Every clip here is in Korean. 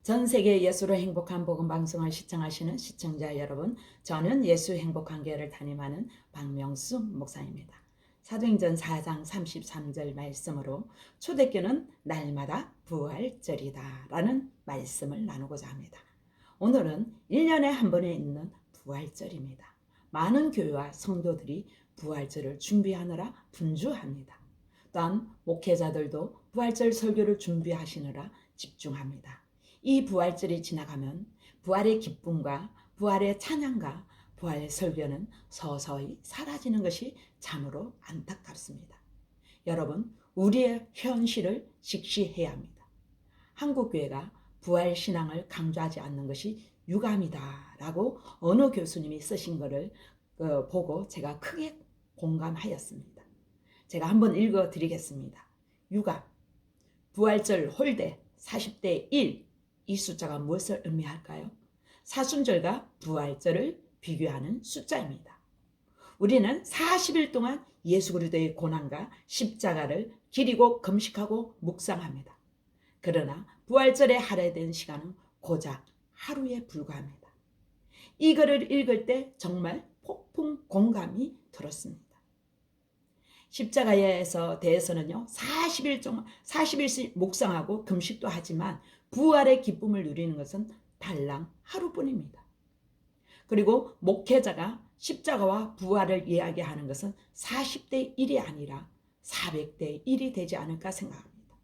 전 세계 예수로 행복한 복음 방송을 시청하시는 시청자 여러분, 저는 예수 행복한 교회를 담임하는 박명수 목사입니다. 사도행전 4장 33절 말씀으로 초대교는 날마다 부활절이다 라는 말씀을 나누고자 합니다. 오늘은 1년에 한 번에 있는 부활절입니다. 많은 교회와 성도들이 부활절을 준비하느라 분주합니다. 또한 목회자들도 부활절 설교를 준비하시느라 집중합니다. 이 부활절이 지나가면 부활의 기쁨과 부활의 찬양과 부활의 설교는 서서히 사라지는 것이 참으로 안타깝습니다. 여러분, 우리의 현실을 직시해야 합니다. 한국교회가 부활신앙을 강조하지 않는 것이 유감이다 라고 어느 교수님이 쓰신 것을 보고 제가 크게 공감하였습니다. 제가 한번 읽어드리겠습니다. 유감, 부활절 홀대 40대 1, 이 숫자가 무엇을 의미할까요? 사순절과 부활절을 비교하는 숫자입니다. 우리는 40일 동안 예수 그리스도의 고난과 십자가를 기리고 금식하고 묵상합니다. 그러나 부활절에 할애된 시간은 고작 하루에 불과합니다. 이 글을 읽을 때 정말 폭풍 공감이 들었습니다. 십자가에서 대해서는요, 40일씩 묵상하고 금식도 하지만 부활의 기쁨을 누리는 것은 달랑 하루뿐입니다. 그리고 목회자가 십자가와 부활을 이야기하는 것은 40대 1이 아니라 400대 1이 되지 않을까 생각합니다.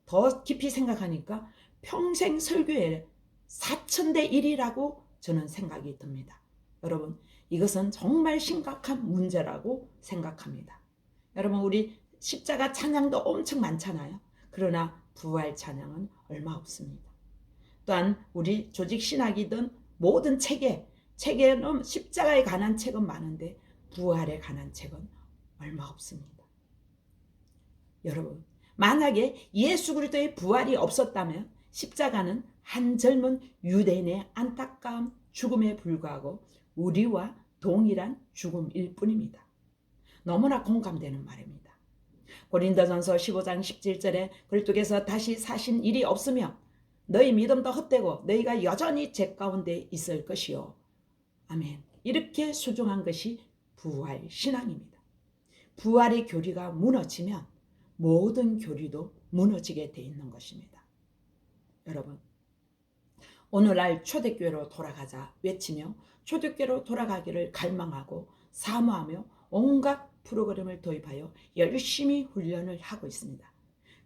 더 깊이 생각하니까 평생 설교에 4000대 1이라고 저는 생각이 듭니다. 여러분, 이것은 정말 심각한 문제라고 생각합니다. 여러분, 우리 십자가 찬양도 엄청 많잖아요. 그러나 부활 찬양은 얼마 없습니다. 또한 우리 조직 신학이든 모든 책에는 십자가에 관한 책은 많은데 부활에 관한 책은 얼마 없습니다. 여러분, 만약에 예수 그리스도의 부활이 없었다면 십자가는 한 젊은 유대인의 안타까운 죽음에 불과하고 우리와 동일한 죽음일 뿐입니다. 너무나 공감되는 말입니다. 고린도전서 15장 17절에 그리스도께서 다시 사신 일이 없으며 너희 믿음도 헛되고 너희가 여전히 죄 가운데 있을 것이요. 아멘. 이렇게 소중한 것이 부활 신앙입니다. 부활의 교리가 무너지면 모든 교리도 무너지게 돼 있는 것입니다. 여러분, 오늘날 초대교회로 돌아가자 외치며 초대교회로 돌아가기를 갈망하고 사모하며 온갖 프로그램을 도입하여 열심히 훈련을 하고 있습니다.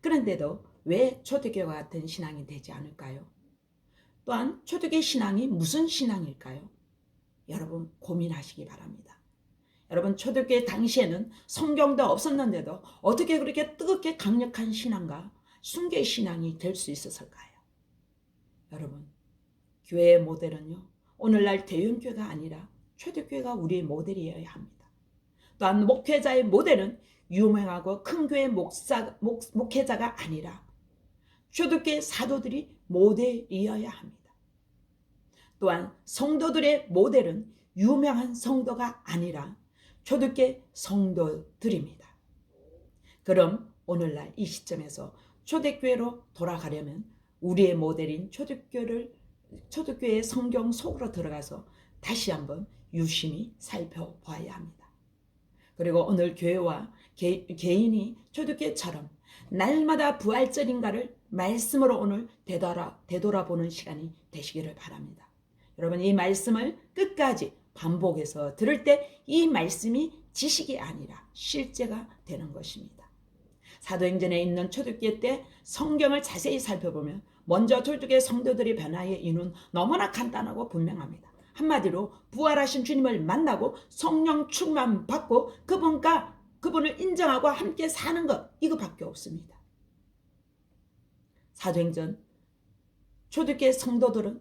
그런데도 왜 초대교회와 같은 신앙이 되지 않을까요? 또한 초대교회 신앙이 무슨 신앙일까요? 여러분, 고민하시기 바랍니다. 여러분, 초대교회 당시에는 성경도 없었는데도 어떻게 그렇게 뜨겁게 강력한 신앙과 순교의 신앙이 될 수 있었을까요? 여러분, 교회의 모델은요, 오늘날 대형교회가 아니라 초대교회가 우리의 모델이어야 합니다. 또한 목회자의 모델은 유명하고 큰 교회 목회자가 아니라 초대교회 사도들이 모델이어야 합니다. 또한 성도들의 모델은 유명한 성도가 아니라 초대교회 성도들입니다. 그럼 오늘날 이 시점에서 초대교회로 돌아가려면 우리의 모델인 초대교회의 성경 속으로 들어가서 다시 한번 유심히 살펴봐야 합니다. 그리고 오늘 교회와 개인이 초대교회처럼 날마다 부활절인가를 말씀으로 오늘 되돌아보는 시간이 되시기를 바랍니다. 여러분, 이 말씀을 끝까지 반복해서 들을 때 이 말씀이 지식이 아니라 실제가 되는 것입니다. 사도행전에 있는 초대교회 때 성경을 자세히 살펴보면 먼저 초대교회 성도들의 변화의 이유는 너무나 간단하고 분명합니다. 한마디로 부활하신 주님을 만나고 성령 충만 받고 그분을 인정하고 함께 사는 것, 이거밖에 없습니다. 사도행전 초대교회 성도들은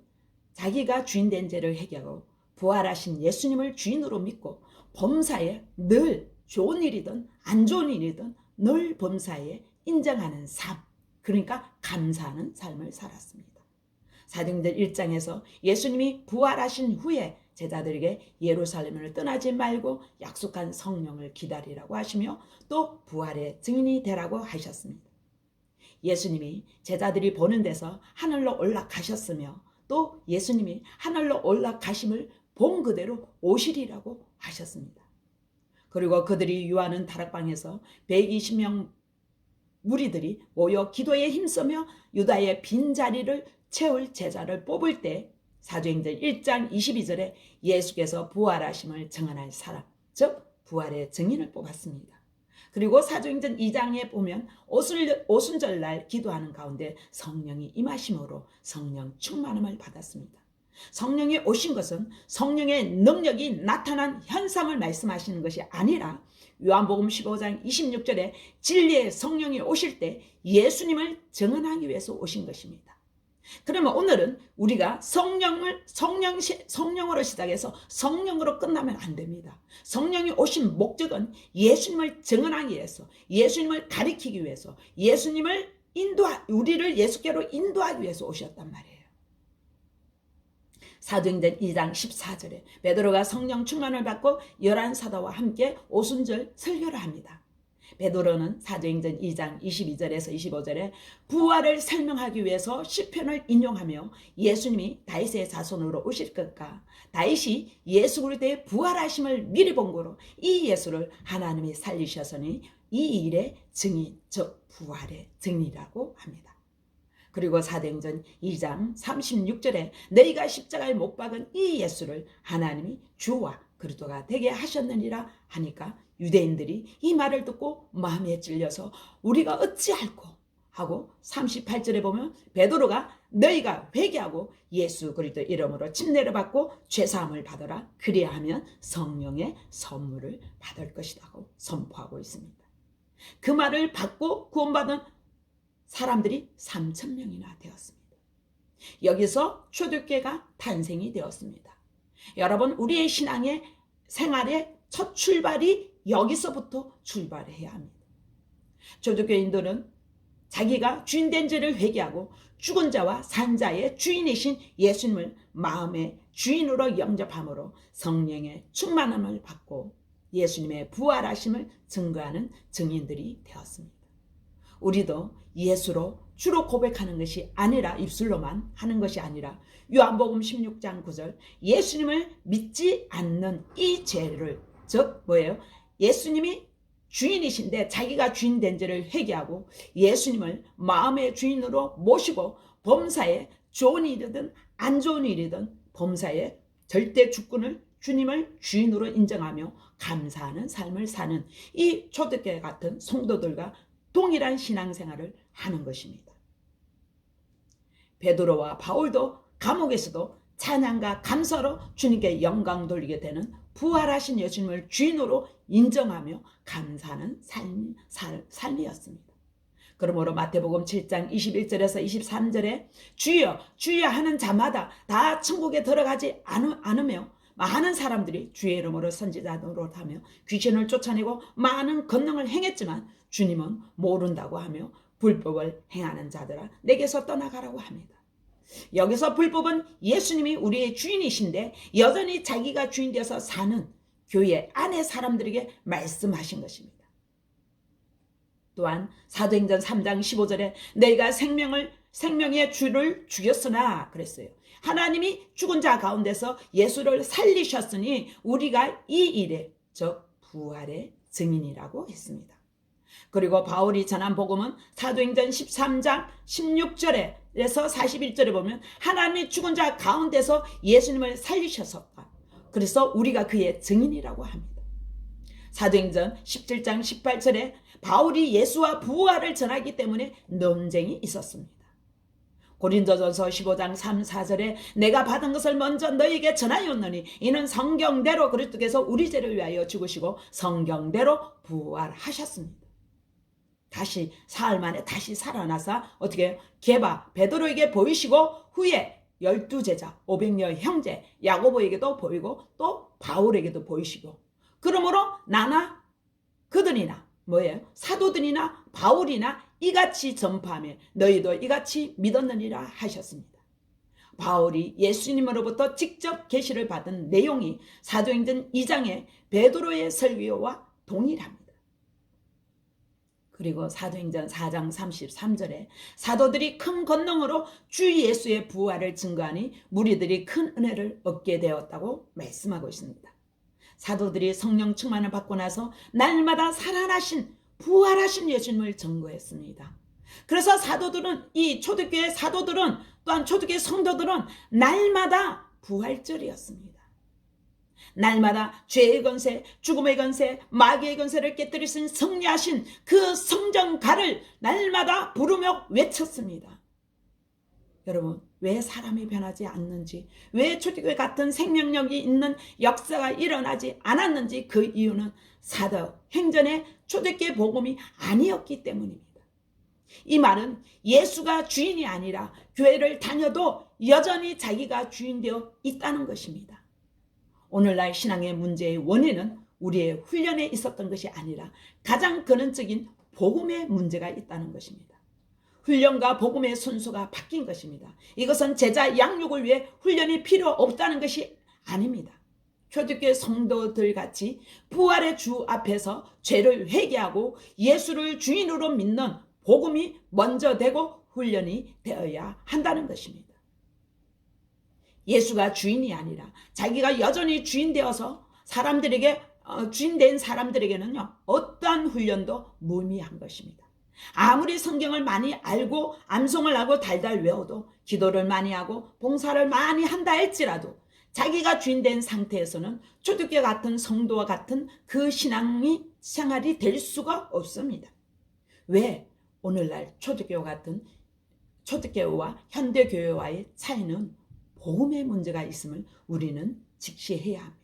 자기가 주인된 죄를 해결하고 부활하신 예수님을 주인으로 믿고 범사에 늘 좋은 일이든 안 좋은 일이든 늘 범사에 인정하는 삶, 그러니까 감사하는 삶을 살았습니다. 사도행전 1장에서 예수님이 부활하신 후에 제자들에게 예루살렘을 떠나지 말고 약속한 성령을 기다리라고 하시며 또 부활의 증인이 되라고 하셨습니다. 예수님이 제자들이 보는 데서 하늘로 올라가셨으며 또 예수님이 하늘로 올라가심을 본 그대로 오시리라고 하셨습니다. 그리고 그들이 유하는 다락방에서 120명 무리들이 모여 기도에 힘쓰며 유다의 빈자리를 채울 제자를 뽑을 때 사도행전 1장 22절에 예수께서 부활하심을 증언할 사람, 즉 부활의 증인을 뽑았습니다. 그리고 사도행전 2장에 보면 오순절날 기도하는 가운데 성령이 임하심으로 성령 충만함을 받았습니다. 성령이 오신 것은 성령의 능력이 나타난 현상을 말씀하시는 것이 아니라 요한복음 15장 26절에 진리의 성령이 오실 때 예수님을 증언하기 위해서 오신 것입니다. 그러면 오늘은 우리가 성령으로 시작해서 성령으로 끝나면 안 됩니다. 성령이 오신 목적은 예수님을 증언하기 위해서, 예수님을 가리키기 위해서, 우리를 예수께로 인도하기 위해서 오셨단 말이에요. 사도행전 2장 14절에 베드로가 성령 충만을 받고 11사도와 함께 오순절 설교를 합니다. 베드로는 사도행전 2장 22절에서 25절에 부활을 설명하기 위해서 시편을 인용하며 예수님이 다윗의 자손으로 오실 것과 다윗이 예수 그리스도의 부활하심을 미리 본 거로 이 예수를 하나님이 살리셨으니 이 일의 증인, 즉 부활의 증인이라고 합니다. 그리고 사도행전 2장 36절에 너희가 십자가에 못 박은 이 예수를 하나님이 주와 그리스도가 되게 하셨느니라 하니까 유대인들이 이 말을 듣고 마음에 찔려서 우리가 어찌할꼬 하고 38절에 보면 베드로가 너희가 회개하고 예수 그리스도 이름으로 침례를 받고 죄사함을 받아라 그리하면 성령의 선물을 받을 것이라고 선포하고 있습니다. 그 말을 받고 구원받은 사람들이 3,000명이나 되었습니다. 여기서 초대교회가 탄생이 되었습니다. 여러분, 우리의 신앙의 생활의 첫 출발이 여기서부터 출발해야 합니다. 초대교인들은 자기가 주인된 죄를 회개하고 죽은 자와 산 자의 주인이신 예수님을 마음의 주인으로 영접함으로 성령의 충만함을 받고 예수님의 부활하심을 증거하는 증인들이 되었습니다. 우리도 예수로 주로 고백하는 것이 아니라 입술로만 하는 것이 아니라 요한복음 16장 9절 예수님을 믿지 않는 이 죄를 즉 뭐예요? 예수님이 주인이신데 자기가 주인된 죄를 회개하고 예수님을 마음의 주인으로 모시고 범사에 좋은 일이든 안 좋은 일이든 범사에 절대 주권을 주님을 주인으로 인정하며 감사하는 삶을 사는 이 초대교회 같은 성도들과 동일한 신앙생활을 하는 것입니다. 베드로와 바울도 감옥에서도 찬양과 감사로 주님께 영광 돌리게 되는 부활하신 예수님을 주인으로 인정하며 감사하는 삶이었습니다. 그러므로 마태복음 7장 21절에서 23절에 주여 주여 하는 자마다 다 천국에 들어가지 않으며 많은 사람들이 주의 이름으로 선지자 노릇하며 귀신을 쫓아내고 많은 권능을 행했지만 주님은 모른다고 하며 불법을 행하는 자들아 내게서 떠나가라고 합니다. 여기서 불법은 예수님이 우리의 주인이신데 여전히 자기가 주인 되어서 사는 교회 안의 사람들에게 말씀하신 것입니다. 또한 사도행전 3장 15절에 너희가 생명의 주를 죽였으나 그랬어요. 하나님이 죽은 자 가운데서 예수를 살리셨으니 우리가 이 일에 즉 부활의 증인이라고 했습니다. 그리고 바울이 전한 복음은 사도행전 13장 16절에서 41절에 보면 하나님이 죽은 자 가운데서 예수님을 살리셨었다. 그래서 우리가 그의 증인이라고 합니다. 사도행전 17장 18절에 바울이 예수와 부활을 전하기 때문에 논쟁이 있었습니다. 고린도전서 15장 3, 4절에 내가 받은 것을 먼저 너희에게 전하였느니 이는 성경대로 그리스도께서 우리 죄를 위하여 죽으시고 성경대로 부활하셨습니다. 다시 사흘 만에 다시 살아나서 어떻게 게바 베드로에게 보이시고 후에 12제자 500여 형제 야고보에게도 보이고 또 바울에게도 보이시고 그러므로 나나 그들이나 뭐예요? 사도들이나 바울이나 이같이 전파하며 너희도 이같이 믿었느니라 하셨습니다. 바울이 예수님으로부터 직접 계시를 받은 내용이 사도행전 2장의 베드로의 설교와 동일합니다. 그리고 사도행전 4장 33절에 사도들이 큰 권능으로 주 예수의 부활을 증거하니 무리들이 큰 은혜를 얻게 되었다고 말씀하고 있습니다. 사도들이 성령 충만을 받고 나서 날마다 살아나신 부활하신 예수님을 증거했습니다. 그래서 사도들은, 이 초대교회 사도들은, 또한 초대교회 성도들은 날마다 부활절이었습니다. 날마다 죄의 권세, 죽음의 권세, 마귀의 권세를 깨뜨리신 승리하신 그 성전가를 날마다 부르며 외쳤습니다. 여러분, 왜 사람이 변하지 않는지, 왜 초대교회 같은 생명력이 있는 역사가 일어나지 않았는지, 그 이유는 사도행전의 초대교회 복음이 아니었기 때문입니다. 이 말은 예수가 주인이 아니라 교회를 다녀도 여전히 자기가 주인되어 있다는 것입니다. 오늘날 신앙의 문제의 원인은 우리의 훈련에 있었던 것이 아니라 가장 근원적인 복음의 문제가 있다는 것입니다. 훈련과 복음의 순서가 바뀐 것입니다. 이것은 제자 양육을 위해 훈련이 필요 없다는 것이 아닙니다. 초대교회 성도들 같이 부활의 주 앞에서 죄를 회개하고 예수를 주인으로 믿는 복음이 먼저 되고 훈련이 되어야 한다는 것입니다. 예수가 주인이 아니라 자기가 여전히 주인 되어서 사람들에게 주인된 사람들에게는요, 어떠한 훈련도 무의미한 것입니다. 아무리 성경을 많이 알고 암송을 하고 달달 외워도, 기도를 많이 하고 봉사를 많이 한다 할지라도 자기가 주인된 상태에서는 초대교회 같은 성도와 같은 그 신앙이 생활이 될 수가 없습니다. 왜? 오늘날 초대교회 같은 초대교회와 현대교회와의 차이는 복음의 문제가 있음을 우리는 직시해야 합니다.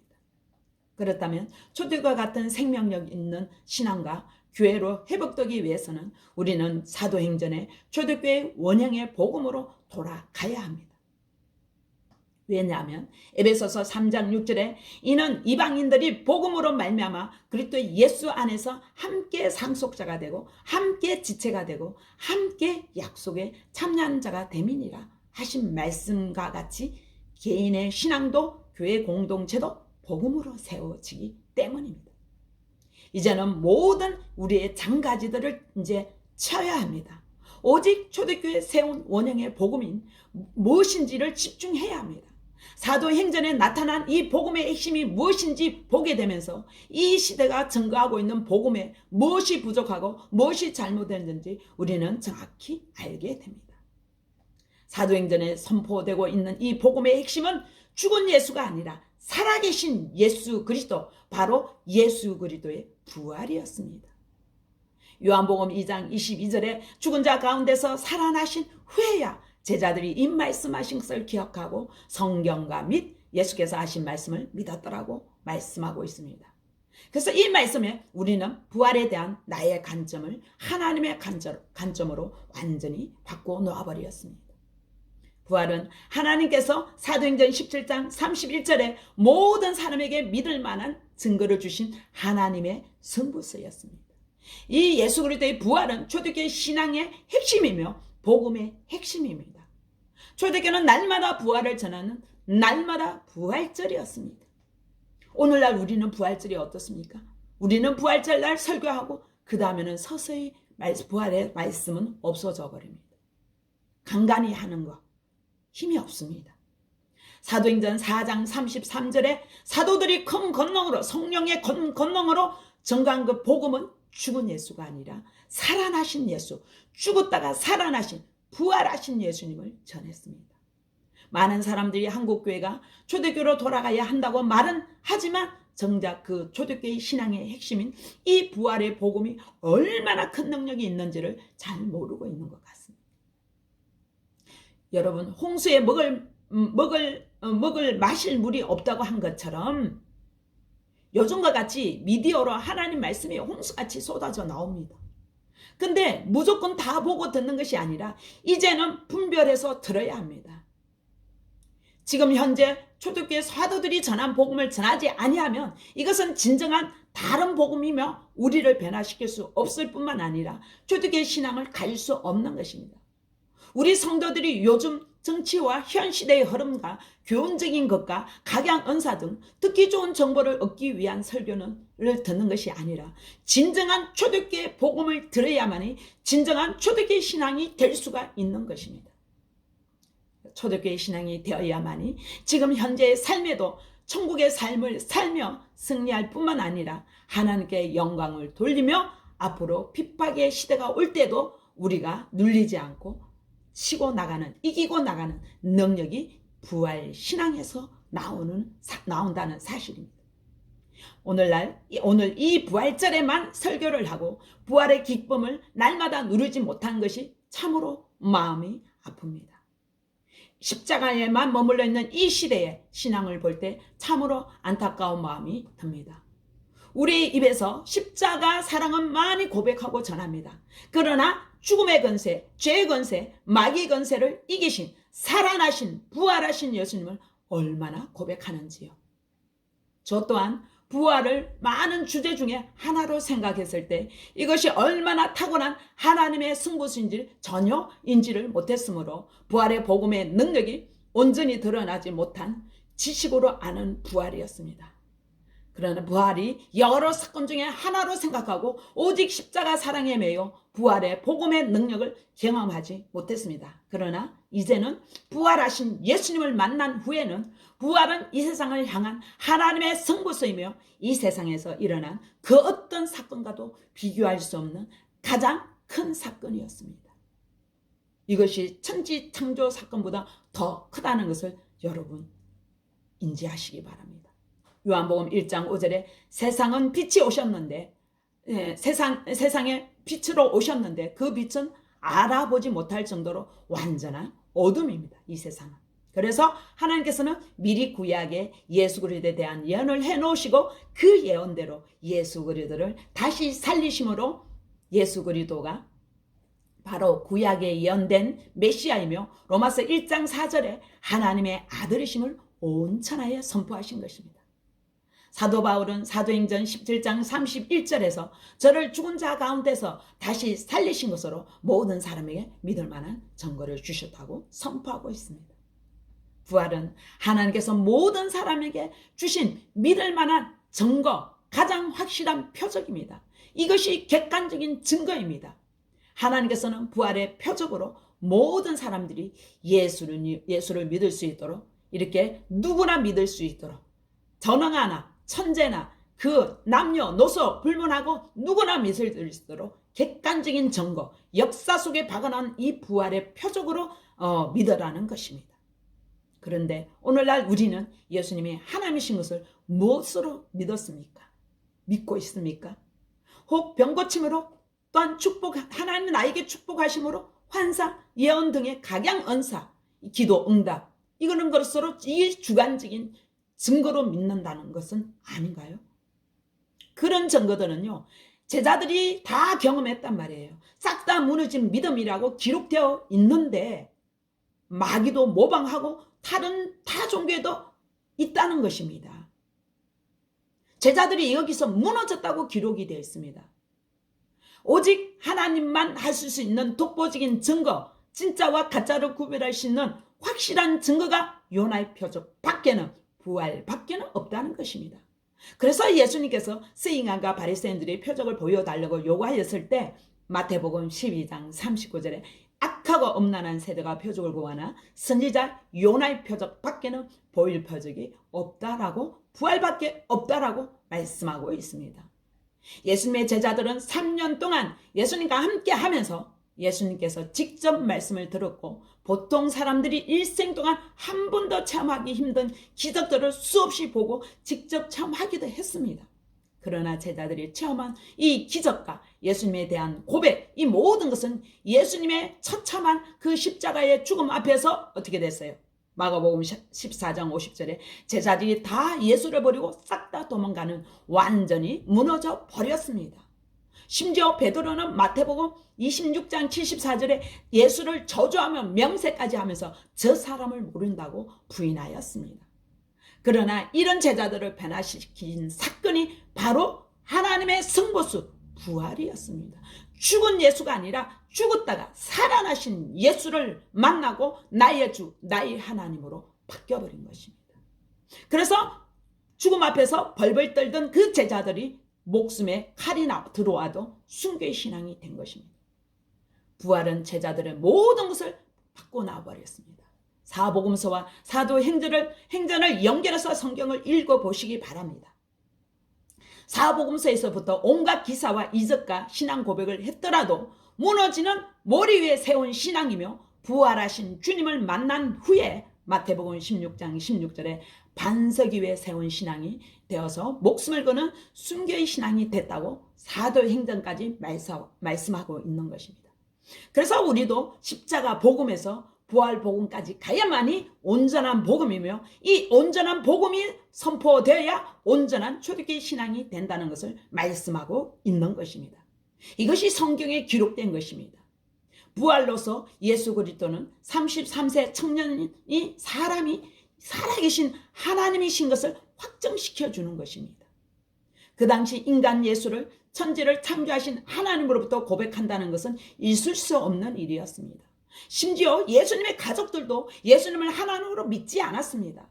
그렇다면 초대교회 같은 생명력 있는 신앙과 교회로 회복되기 위해서는 우리는 사도행전의 초대교회 원형의 복음으로 돌아가야 합니다. 왜냐하면 에베소서 3장 6절에 이는 이방인들이 복음으로 말미암아 그리스도 예수 안에서 함께 상속자가 되고 함께 지체가 되고 함께 약속에 참여하는 자가 됨이니라 하신 말씀과 같이 개인의 신앙도 교회 공동체도 복음으로 세워지기 때문입니다. 이제는 모든 우리의 장가지들을 이제 쳐야 합니다. 오직 초대교회 세운 원형의 복음인 무엇인지를 집중해야 합니다. 사도행전에 나타난 이 복음의 핵심이 무엇인지 보게 되면서 이 시대가 증거하고 있는 복음에 무엇이 부족하고 무엇이 잘못됐는지 우리는 정확히 알게 됩니다. 사도행전에 선포되고 있는 이 복음의 핵심은 죽은 예수가 아니라 살아계신 예수 그리스도, 바로 예수 그리스도의 부활이었습니다. 요한복음 2장 22절에 죽은 자 가운데서 살아나신 후에야 제자들이 이 말씀하신 것을 기억하고 성경과 및 예수께서 하신 말씀을 믿었더라고 말씀하고 있습니다. 그래서 이 말씀에 우리는 부활에 대한 나의 관점을 하나님의 관점으로 완전히 바꿔 놓아버렸습니다. 부활은 하나님께서 사도행전 17장 31절에 모든 사람에게 믿을 만한 증거를 주신 하나님의 승부서였습니다. 이 예수 그리스도의 부활은 초대교회 신앙의 핵심이며 복음의 핵심입니다. 초대교회는 날마다 부활을 전하는 날마다 부활절이었습니다. 오늘날 우리는 부활절이 어떻습니까? 우리는 부활절 날 설교하고 그 다음에는 서서히 부활의 말씀은 없어져 버립니다. 간간히 하는 거 힘이 없습니다. 사도행전 4장 33절에 사도들이 큰 권능으로, 성령의 권능으로 증거한 그 복음은 죽은 예수가 아니라 살아나신 예수, 죽었다가 살아나신 부활하신 예수님을 전했습니다. 많은 사람들이 한국교회가 초대교회로 돌아가야 한다고 말은 하지만 정작 그 초대교회 신앙의 핵심인 이 부활의 복음이 얼마나 큰 능력이 있는지를 잘 모르고 있는 것 같습니다. 여러분, 홍수에 마실 물이 없다고 한 것처럼 요즘과 같이 미디어로 하나님 말씀이 홍수같이 쏟아져 나옵니다. 근데 무조건 다 보고 듣는 것이 아니라 이제는 분별해서 들어야 합니다. 지금 현재 초대교회 사도들이 전한 복음을 전하지 아니하면 이것은 진정한 다른 복음이며 우리를 변화시킬 수 없을 뿐만 아니라 초대교회 신앙을 가질 수 없는 것입니다. 우리 성도들이 요즘 정치와 현 시대의 흐름과 교훈적인 것과 각양 은사 등 듣기 좋은 정보를 얻기 위한 설교를 듣는 것이 아니라 진정한 초대교회 복음을 들어야만이 진정한 초대교회 신앙이 될 수가 있는 것입니다. 초대교회 신앙이 되어야만이 지금 현재의 삶에도 천국의 삶을 살며 승리할 뿐만 아니라 하나님께 영광을 돌리며 앞으로 핍박의 시대가 올 때도 우리가 눌리지 않고 치고 나가는, 이기고 나가는 능력이 부활 신앙에서 나온다는 사실입니다. 오늘 이 부활절에만 설교를 하고 부활의 기쁨을 날마다 누리지 못한 것이 참으로 마음이 아픕니다. 십자가에만 머물러 있는 이 시대의 신앙을 볼 때 참으로 안타까운 마음이 듭니다. 우리 입에서 십자가 사랑은 많이 고백하고 전합니다. 그러나 죽음의 권세, 죄의 권세, 마귀의 권세를 이기신 살아나신 부활하신 예수님을 얼마나 고백하는지요. 저 또한 부활을 많은 주제 중에 하나로 생각했을 때 이것이 얼마나 타고난 하나님의 승부수인지 전혀 인지를 못했으므로 부활의 복음의 능력이 온전히 드러나지 못한 지식으로 아는 부활이었습니다. 그러나 부활이 여러 사건 중에 하나로 생각하고 오직 십자가 사랑에 매여 부활의 복음의 능력을 경험하지 못했습니다. 그러나 이제는 부활하신 예수님을 만난 후에는 부활은 이 세상을 향한 하나님의 승부수이며 이 세상에서 일어난 그 어떤 사건과도 비교할 수 없는 가장 큰 사건이었습니다. 이것이 천지창조 사건보다 더 크다는 것을 여러분 인지하시기 바랍니다. 요한복음 1장 5절에 세상은 빛이 오셨는데 세상에 빛으로 오셨는데 그 빛은 알아보지 못할 정도로 완전한 어둠입니다. 이 세상은. 그래서 하나님께서는 미리 구약에 예수 그리스도에 대한 예언을 해놓으시고 그 예언대로 예수 그리스도를 다시 살리심으로 예수 그리스도가 바로 구약에 예언된 메시아이며 로마서 1장 4절에 하나님의 아들이심을 온 천하에 선포하신 것입니다. 사도 바울은 사도행전 17장 31절에서 저를 죽은 자 가운데서 다시 살리신 것으로 모든 사람에게 믿을 만한 증거를 주셨다고 선포하고 있습니다. 부활은 하나님께서 모든 사람에게 주신 믿을 만한 증거, 가장 확실한 표적입니다. 이것이 객관적인 증거입니다. 하나님께서는 부활의 표적으로 모든 사람들이 예수를 믿을 수 있도록 이렇게 누구나 믿을 수 있도록 전능하나 천재나 그 남녀노소 불문하고 누구나 믿을 수 있도록 객관적인 증거, 역사 속에 박아놓은 이 부활의 표적으로 믿으라는 것입니다. 그런데 오늘날 우리는 예수님이 하나님이신 것을 무엇으로 믿었습니까? 믿고 있습니까? 혹 병고침으로 또한 하나님은 나에게 축복하심으로 환상, 예언 등의 각양 은사, 기도, 응답 이거는 것으로 이 주관적인 증거로 믿는다는 것은 아닌가요? 그런 증거들은요 제자들이 다 경험했단 말이에요. 싹 다 무너진 믿음이라고 기록되어 있는데 마귀도 모방하고 다른 타 종교에도 있다는 것입니다. 제자들이 여기서 무너졌다고 기록이 되어 있습니다. 오직 하나님만 하실 수 있는 독보적인 증거, 진짜와 가짜를 구별할 수 있는 확실한 증거가 요나의 표적 밖에는 부활 밖에는 없다는 것입니다. 그래서 예수님께서 서기관과 바리새인들의 표적을 보여달라고 요구하였을 때 마태복음 12장 39절에 악하고 음란한 세대가 표적을 구하나 선지자 요나의 표적 밖에는 보일 표적이 없다라고 부활밖에 없다라고 말씀하고 있습니다. 예수님의 제자들은 3년 동안 예수님과 함께 하면서 예수님께서 직접 말씀을 들었고 보통 사람들이 일생 동안 한 번도 체험하기 힘든 기적들을 수없이 보고 직접 체험하기도 했습니다. 그러나 제자들이 체험한 이 기적과 예수님에 대한 고백, 이 모든 것은 예수님의 처참한 그 십자가의 죽음 앞에서 어떻게 됐어요? 마가복음 14장 50절에 제자들이 다 예수를 버리고 싹 다 도망가는 완전히 무너져 버렸습니다. 심지어 베드로는 마태복음 26장 74절에 예수를 저주하며 명세까지 하면서 저 사람을 모른다고 부인하였습니다. 그러나 이런 제자들을 변화시킨 사건이 바로 하나님의 승보수 부활이었습니다. 죽은 예수가 아니라 죽었다가 살아나신 예수를 만나고 나의 주, 나의 하나님으로 바뀌어버린 것입니다. 그래서 죽음 앞에서 벌벌 떨던 그 제자들이 목숨에 칼이 들어와도 순교의 신앙이 된 것입니다. 부활은 제자들의 모든 것을 바꿔 버렸습니다. 사복음서와 사도행전을 연결해서 성경을 읽어보시기 바랍니다. 사복음서에서부터 온갖 기사와 이적과 신앙 고백을 했더라도 무너지는 모리 위에 세운 신앙이며 부활하신 주님을 만난 후에 마태복음 16장 16절에 반석 위에 세운 신앙이 되어서 목숨을 거는 순교의 신앙이 됐다고 사도행전까지 말씀하고 있는 것입니다. 그래서 우리도 십자가 복음에서 부활 복음까지 가야만이 온전한 복음이며 이 온전한 복음이 선포되어야 온전한 초대교회 신앙이 된다는 것을 말씀하고 있는 것입니다. 이것이 성경에 기록된 것입니다. 부활로서 예수 그리스도는 33세 청년이 사람이 살아계신 하나님이신 것을 확정시켜 주는 것입니다. 그 당시 인간 예수를 천지를 창조하신 하나님으로부터 고백한다는 것은 있을 수 없는 일이었습니다. 심지어 예수님의 가족들도 예수님을 하나님으로 믿지 않았습니다.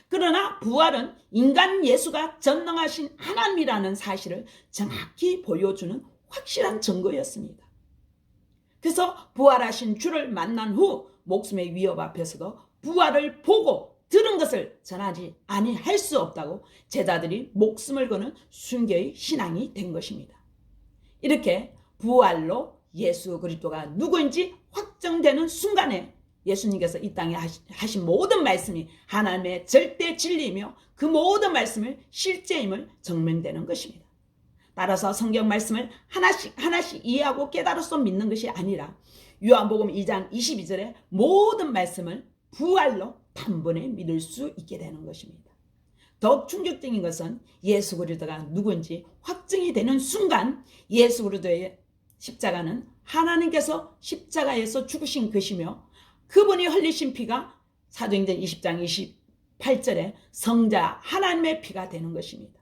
그러나 부활은 인간 예수가 전능하신 하나님이라는 사실을 정확히 보여주는 확실한 증거였습니다. 그래서 부활하신 주를 만난 후 목숨의 위협 앞에서도 부활을 보고 들은 것을 전하지 아니할 수 없다고 제자들이 목숨을 거는 순교의 신앙이 된 것입니다. 이렇게 부활로 예수 그리스도가 누구인지 확정되는 순간에 예수님께서 이 땅에 하신 모든 말씀이 하나님의 절대 진리이며 그 모든 말씀을 실제임을 증명되는 것입니다. 따라서 성경 말씀을 하나씩 이해하고 깨달아서 믿는 것이 아니라 요한복음 2장 22절에 모든 말씀을 부활로 단번에 믿을 수 있게 되는 것입니다. 더욱 충격적인 것은 예수 그리스도가 누구인지 확정이 되는 순간 예수 그리스도의 십자가는 하나님께서 십자가에서 죽으신 것이며 그분이 흘리신 피가 사도행전 20장 28절에 성자 하나님의 피가 되는 것입니다.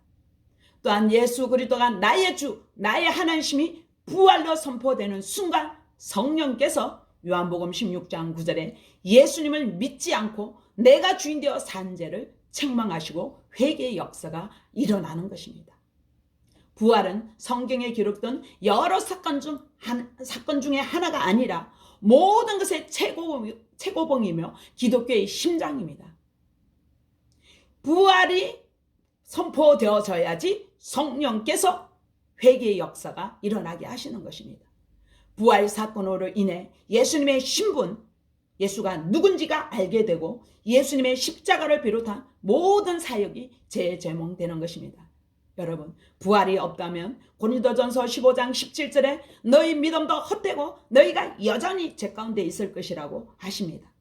또한 예수 그리스도가 나의 주, 나의 하나님심이 부활로 선포되는 순간 성령께서 요한복음 16장 9절에 예수님을 믿지 않고 내가 주인 되어 산 죄를 책망하시고 회개의 역사가 일어나는 것입니다. 부활은 성경에 기록된 여러 사건 중에 하나가 아니라 모든 것의 최고봉이며 기독교의 심장입니다. 부활이 선포되어져야지 성령께서 회개의 역사가 일어나게 하시는 것입니다. 부활 사건으로 인해 예수님의 신분, 예수가 누군지가 알게 되고 예수님의 십자가를 비롯한 모든 사역이 재제몽되는 것입니다. 여러분, 부활이 없다면 고린도전서 15장 17절에 너희 믿음도 헛되고 너희가 여전히 죄 가운데 있을 것이라고 하십니다.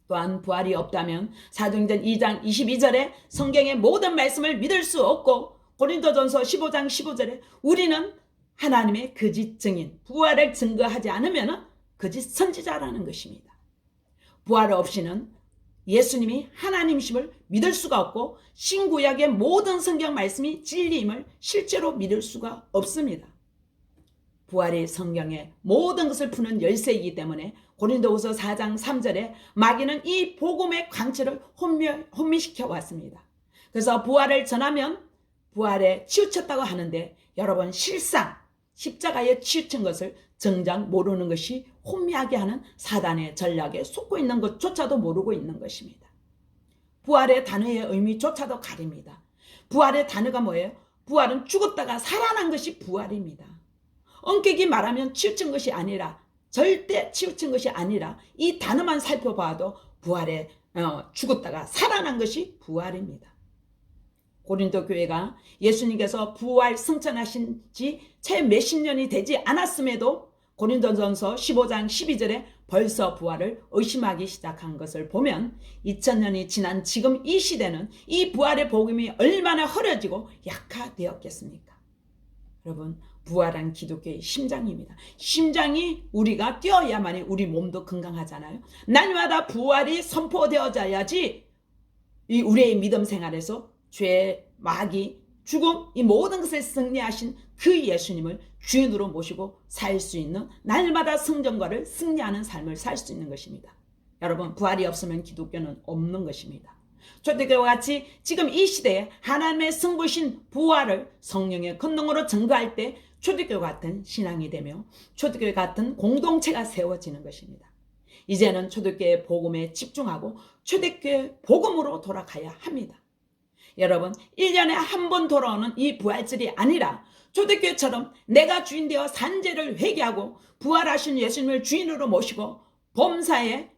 또한 부활이 없다면 사도행전 2장 22절에 성경의 모든 말씀을 믿을 수 없고 고린도전서 15장 15절에 우리는 하나님의 거짓 증인, 부활을 증거하지 않으면 거짓 선지자라는 것입니다. 부활 없이는 예수님이 하나님이심을 믿을 수가 없고 신구약의 모든 성경 말씀이 진리임을 실제로 믿을 수가 없습니다. 부활이 성경의 모든 것을 푸는 열쇠이기 때문에 고린도후서 4장 3절에 마귀는 이 복음의 광채를 혼미시켜 왔습니다. 그래서 부활을 전하면 부활에 치우쳤다고 하는데 여러분 실상 십자가에 치우친 것을 정작 모르는 것이 혼미하게 하는 사단의 전략에 속고 있는 것조차도 모르고 있는 것입니다. 부활의 단어의 의미조차도 가립니다. 부활의 단어가 뭐예요? 부활은 죽었다가 살아난 것이 부활입니다. 엄격히 말하면 치우친 것이 아니라 절대 치우친 것이 아니라 이 단어만 살펴봐도 부활에 죽었다가 살아난 것이 부활입니다. 고린도 교회가 예수님께서 부활 승천하신 지 채 몇십 년이 되지 않았음에도 고린도전서 15장 12절에 벌써 부활을 의심하기 시작한 것을 보면 2000년이 지난 지금 이 시대는 이 부활의 복음이 얼마나 흐려지고 약화되었겠습니까? 여러분, 부활한 기독교의 심장입니다. 심장이 우리가 뛰어야만이 우리 몸도 건강하잖아요. 날마다 부활이 선포되어져야지 우리의 믿음 생활에서 죄, 마귀, 죽음 이 모든 것을 승리하신 그 예수님을 주인으로 모시고 살 수 있는, 날마다 성전과를 승리하는 삶을 살 수 있는 것입니다. 여러분, 부활이 없으면 기독교는 없는 것입니다. 초대교회와 같이 지금 이 시대에 하나님의 성부신 부활을 성령의 권능으로 증거할 때 초대교회 같은 신앙이 되며 초대교회 같은 공동체가 세워지는 것입니다. 이제는 초대교회 복음에 집중하고 초대교회 복음으로 돌아가야 합니다. 여러분, 1년에 한 번 돌아오는 이 부활절이 아니라 초대교회처럼 내가 주인 되어 산죄를 회개하고 부활하신 예수님을 주인으로 모시고 범사에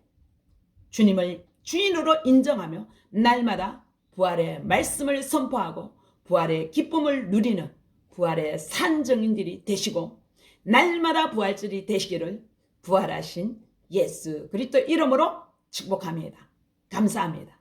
주님을 주인으로 인정하며 날마다 부활의 말씀을 선포하고 부활의 기쁨을 누리는 부활의 산증인들이 되시고 날마다 부활절이 되시기를 부활하신 예수 그리스도 이름으로 축복합니다. 감사합니다.